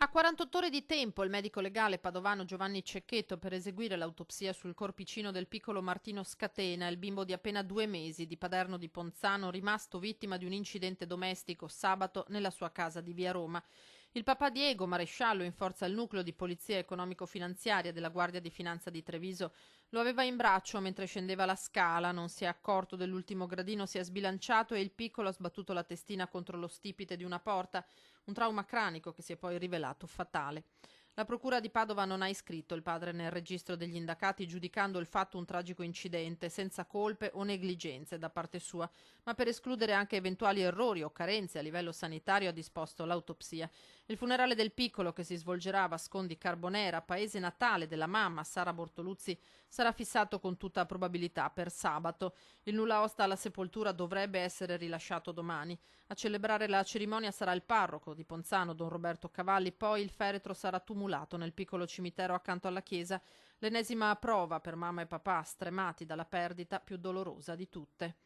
Ha 48 ore di tempo il medico legale padovano Giovanni Cecchetto per eseguire l'autopsia sul corpicino del piccolo Martino Scatena, il bimbo di appena 2 mesi di Paderno di Ponzano, rimasto vittima di un incidente domestico sabato nella sua casa di via Roma. Il papà Diego, maresciallo in forza al nucleo di polizia economico-finanziaria della Guardia di Finanza di Treviso, lo aveva in braccio mentre scendeva la scala, non si è accorto dell'ultimo gradino, si è sbilanciato e il piccolo ha sbattuto la testina contro lo stipite di una porta, un trauma cranico che si è poi rivelato fatale. La procura di Padova non ha iscritto il padre nel registro degli indagati, giudicando il fatto un tragico incidente, senza colpe o negligenze da parte sua, ma per escludere anche eventuali errori o carenze a livello sanitario ha disposto l'autopsia. Il funerale del piccolo, che si svolgerà a Vascondi Carbonera, paese natale della mamma Sara Bortoluzzi, sarà fissato con tutta probabilità per sabato. Il nulla osta alla sepoltura dovrebbe essere rilasciato domani. A celebrare la cerimonia sarà il parroco di Ponzano, don Roberto Cavalli, poi il feretro sarà tumulato nel piccolo cimitero accanto alla chiesa, l'ennesima prova per mamma e papà stremati dalla perdita più dolorosa di tutte.